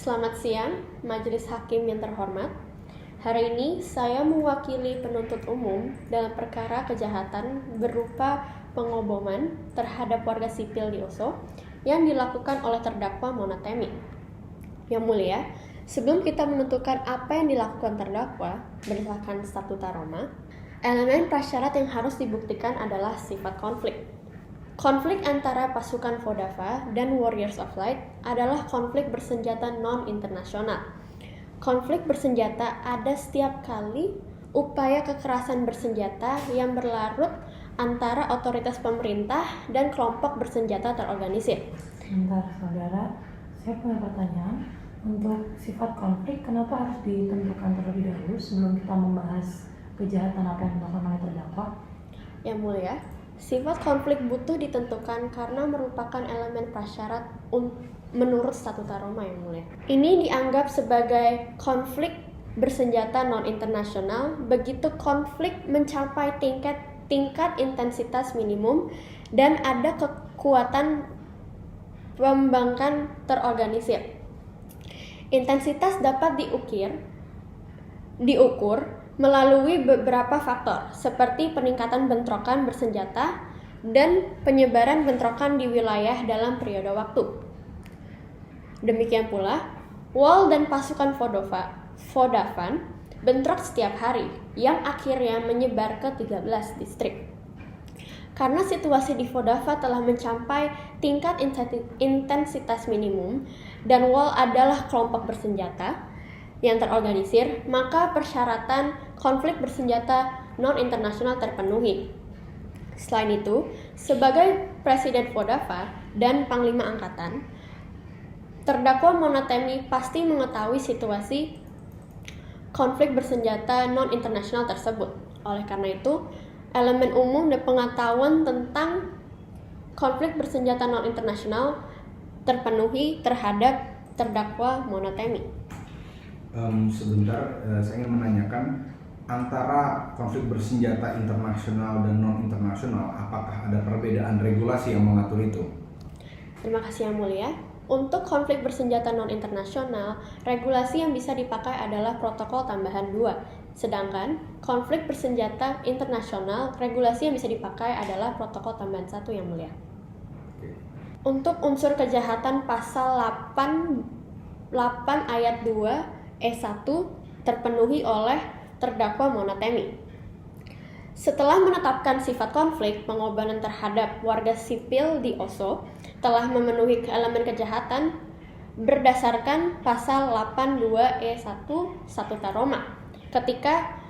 Selamat siang, Majelis Hakim yang terhormat. Hari ini saya mewakili penuntut umum dalam perkara kejahatan berupa pengoboman terhadap warga sipil di Oso yang dilakukan oleh terdakwa Mona Temi. Yang mulia, sebelum kita menentukan apa yang dilakukan terdakwa berdasarkan statuta Roma, elemen prasyarat yang harus dibuktikan adalah sifat konflik. Konflik antara pasukan Vodava dan Warriors of Light adalah konflik bersenjata non-internasional. Konflik bersenjata ada setiap kali upaya kekerasan bersenjata yang berlarut antara otoritas pemerintah dan kelompok bersenjata terorganisir. Sebentar, saudara. Saya punya pertanyaan. Untuk sifat konflik, kenapa harus ditentukan terlebih dahulu sebelum kita membahas kejahatan apa yang dilakukan oleh terdakwa? Yang mulia, sifat konflik butuh ditentukan karena merupakan elemen prasyarat menurut statuta Roma, yang mulia. Ini dianggap sebagai konflik bersenjata non-internasional begitu konflik mencapai tingkat intensitas minimum dan ada kekuatan pembangkang terorganisir. Intensitas dapat diukur melalui beberapa faktor, seperti peningkatan bentrokan bersenjata dan penyebaran bentrokan di wilayah dalam periode waktu. Demikian pula, WAL dan pasukan Vodavan bentrok setiap hari, yang akhirnya menyebar ke 13 distrik. Karena situasi di Vodava telah mencapai tingkat intensitas minimum dan WAL adalah kelompok bersenjata yang terorganisir, maka persyaratan konflik bersenjata non-internasional terpenuhi. Selain itu, sebagai Presiden Vodava dan Panglima Angkatan, terdakwa Mona Temi pasti mengetahui situasi konflik bersenjata non-internasional tersebut. Oleh karena itu, elemen umum dan pengetahuan tentang konflik bersenjata non-internasional terpenuhi terhadap terdakwa Mona Temi. Sebentar, saya ingin menanyakan antara konflik bersenjata internasional dan non-internasional, apakah ada perbedaan regulasi yang mengatur itu? Terima kasih yang mulia. Untuk konflik bersenjata non-internasional, regulasi yang bisa dipakai adalah protokol tambahan 2. Sedangkan konflik bersenjata internasional, regulasi yang bisa dipakai adalah protokol tambahan 1, yang mulia. Untuk unsur kejahatan pasal 8 ayat 2 E1 terpenuhi oleh terdakwa Mona Temi. Setelah menetapkan sifat konflik, pengoboman terhadap warga sipil di Oso telah memenuhi elemen kejahatan berdasarkan pasal 82E1 Statuta Roma. Ketika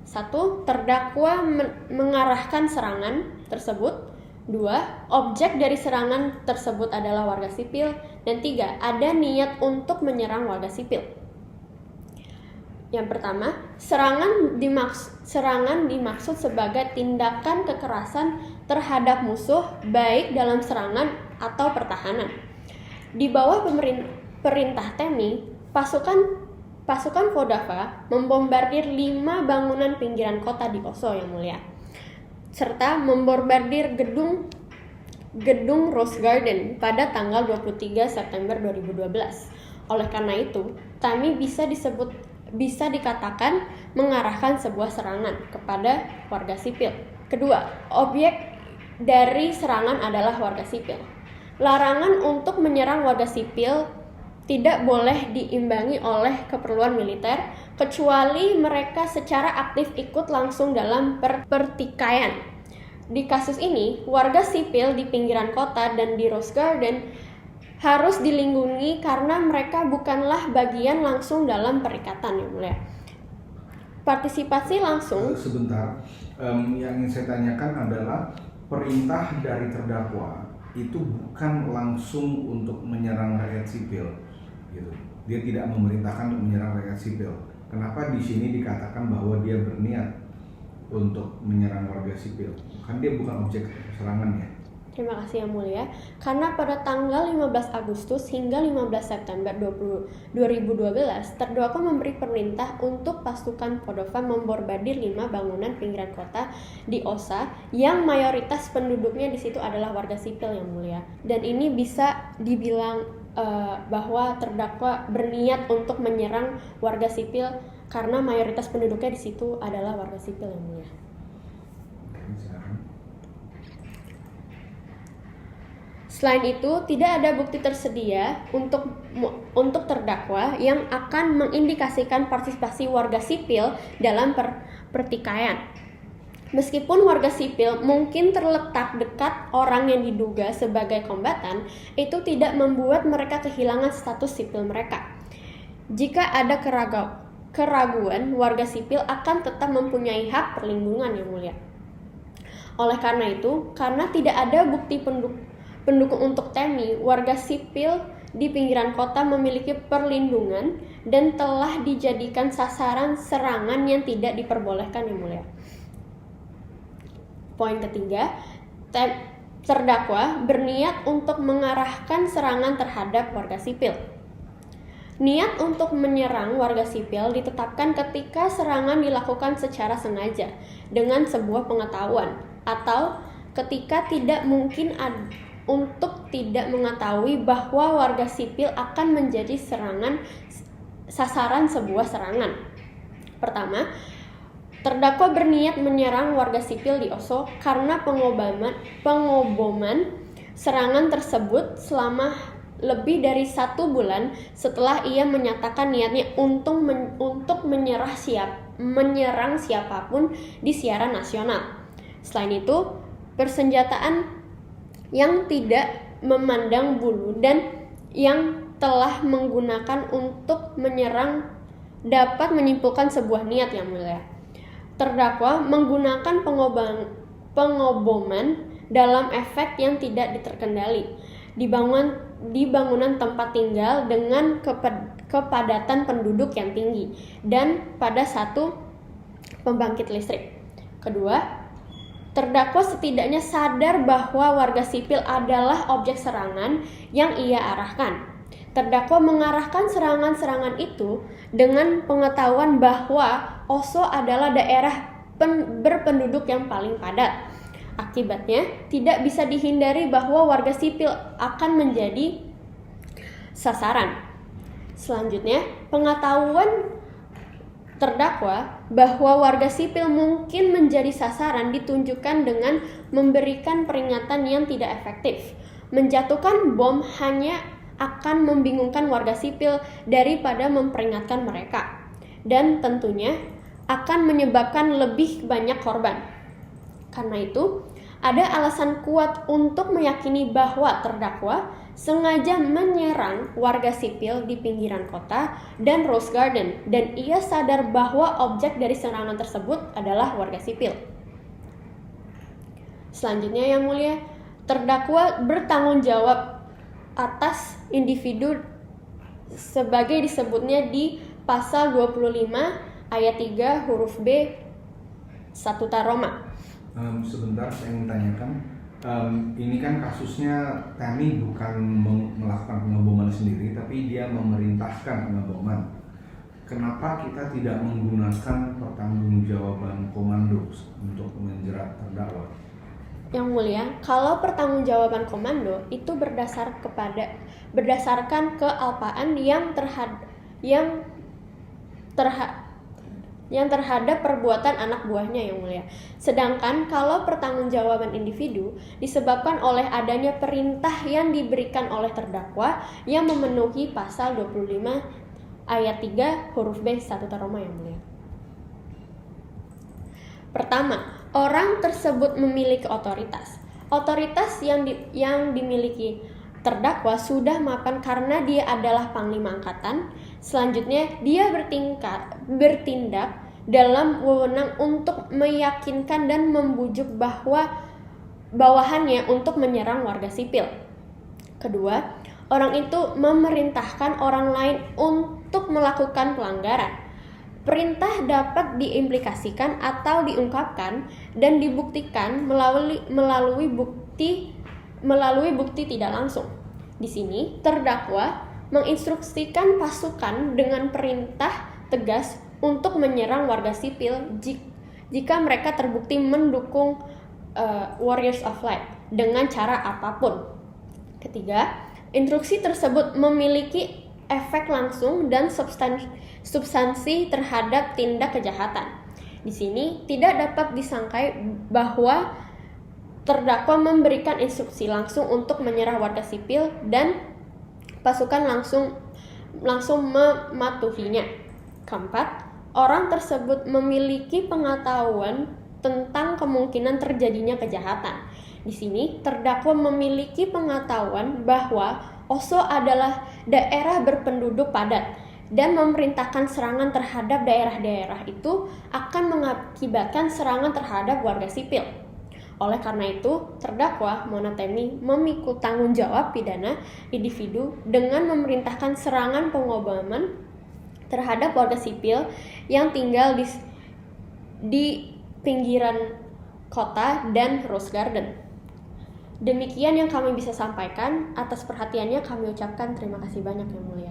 1. Terdakwa mengarahkan serangan tersebut, 2. Objek dari serangan tersebut adalah warga sipil, dan 3. Ada niat untuk menyerang warga sipil. Yang pertama, serangan dimaksud sebagai tindakan kekerasan terhadap musuh baik dalam serangan atau pertahanan. Di bawah perintah Temi, pasukan Vodava membombardir 5 bangunan pinggiran kota di Oso, yang mulia, serta membombardir gedung Rose Garden pada tanggal 23 September 2012. Oleh karena itu, Temi bisa dikatakan mengarahkan sebuah serangan kepada warga sipil. Kedua, objek dari serangan adalah warga sipil. Larangan untuk menyerang warga sipil tidak boleh diimbangi oleh keperluan militer, kecuali mereka secara aktif ikut langsung dalam pertikaian. Di kasus ini, warga sipil di pinggiran kota dan di Rose Garden harus dilindungi karena mereka bukanlah bagian langsung dalam perikatan, yang mulia. Partisipasi langsung. Sebentar, yang ingin saya tanyakan adalah perintah dari terdakwa itu bukan langsung untuk menyerang rakyat sipil, gitu. Dia tidak memerintahkan untuk menyerang rakyat sipil. Kenapa di sini dikatakan bahwa dia berniat untuk menyerang warga sipil? Kan dia bukan objek serangannya. Terima kasih yang mulia. Karena pada tanggal 15 Agustus hingga 15 September 2012, terdakwa memberi perintah untuk pasukan Vodava membombardir 5 bangunan pinggiran kota di Osa yang mayoritas penduduknya di situ adalah warga sipil, yang mulia. Dan ini bisa dibilang bahwa terdakwa berniat untuk menyerang warga sipil karena mayoritas penduduknya di situ adalah warga sipil yang mulia. Selain itu, tidak ada bukti tersedia untuk terdakwa yang akan mengindikasikan partisipasi warga sipil dalam pertikaian. Meskipun warga sipil mungkin terletak dekat orang yang diduga sebagai kombatan, itu tidak membuat mereka kehilangan status sipil mereka. Jika ada keraguan, warga sipil akan tetap mempunyai hak perlindungan yang mulia. Oleh karena itu, karena tidak ada bukti pendukung untuk TEMI, warga sipil di pinggiran kota memiliki perlindungan dan telah dijadikan sasaran serangan yang tidak diperbolehkan yang mulia. Poin ketiga, terdakwa berniat untuk mengarahkan serangan terhadap warga sipil. Niat untuk menyerang warga sipil ditetapkan ketika serangan dilakukan secara sengaja dengan sebuah pengetahuan atau ketika tidak mungkin untuk tidak mengetahui bahwa warga sipil akan menjadi sasaran sebuah serangan. Pertama, terdakwa berniat menyerang warga sipil di Oslo karena pengoboman serangan tersebut selama lebih dari 1 bulan setelah ia menyatakan niatnya untuk menyerang siapapun di siaran nasional. Selain itu, persenjataan yang tidak memandang bulu dan yang telah menggunakan untuk menyerang dapat menyimpulkan sebuah niat yang mulia. Terdakwa menggunakan pengoboman dalam efek yang tidak terkendali di bangunan tempat tinggal dengan kepadatan penduduk yang tinggi dan pada satu pembangkit listrik. Kedua, terdakwa setidaknya sadar bahwa warga sipil adalah objek serangan yang ia arahkan. Terdakwa mengarahkan serangan-serangan itu dengan pengetahuan bahwa Oslo adalah daerah berpenduduk yang paling padat. Akibatnya, tidak bisa dihindari bahwa warga sipil akan menjadi sasaran. Selanjutnya, pengetahuan terdakwa bahwa warga sipil mungkin menjadi sasaran ditunjukkan dengan memberikan peringatan yang tidak efektif. Menjatuhkan bom hanya akan membingungkan warga sipil daripada memperingatkan mereka, dan tentunya akan menyebabkan lebih banyak korban. Karena itu, ada alasan kuat untuk meyakini bahwa terdakwa sengaja menyerang warga sipil di pinggiran kota dan Rose Garden, dan ia sadar bahwa objek dari serangan tersebut adalah warga sipil. Selanjutnya yang mulia, terdakwa bertanggung jawab atas individu sebagai disebutnya di pasal 25 ayat 3 huruf B Statuta Roma. Sebentar, saya ingin tanyakan, ini kan kasusnya TEMI bukan melakukan pengeboman sendiri, tapi dia memerintahkan pengeboman. Kenapa kita tidak menggunakan pertanggungjawaban komando untuk menjerat terdakwa? Yang mulia, kalau pertanggungjawaban komando itu berdasarkan kealpaan yang terhadap perbuatan anak buahnya yang mulia. Sedangkan kalau pertanggungjawaban individu disebabkan oleh adanya perintah yang diberikan oleh terdakwa yang memenuhi pasal 25 ayat 3 huruf B Statuta Roma yang mulia. Pertama, orang tersebut memiliki otoritas. Otoritas yang dimiliki terdakwa sudah mapan karena dia adalah panglima angkatan. Selanjutnya, dia bertindak dalam wewenang untuk meyakinkan dan membujuk bawahannya untuk menyerang warga sipil. Kedua, orang itu memerintahkan orang lain untuk melakukan pelanggaran. Perintah dapat diimplikasikan atau diungkapkan dan dibuktikan melalui bukti tidak langsung. Di sini, terdakwa menginstruksikan pasukan dengan perintah tegas untuk menyerang warga sipil jika mereka terbukti mendukung Warriors of Light dengan cara apapun. Ketiga, Instruksi tersebut memiliki efek langsung dan substansi terhadap tindak kejahatan. Di sini tidak dapat disangkai bahwa terdakwa memberikan instruksi langsung untuk menyerah warga sipil dan pasukan langsung mematuhinya. Keempat, orang tersebut memiliki pengetahuan tentang kemungkinan terjadinya kejahatan. Di sini terdakwa memiliki pengetahuan bahwa Oslo adalah daerah berpenduduk padat dan memerintahkan serangan terhadap daerah-daerah itu akan mengakibatkan serangan terhadap warga sipil. Oleh karena itu, terdakwa Monatemi memikul tanggung jawab pidana individu dengan memerintahkan serangan pengoboman terhadap warga sipil yang tinggal di pinggiran kota dan Rose Garden. Demikian yang kami bisa sampaikan. Atas perhatiannya kami ucapkan terima kasih banyak Yang Mulia.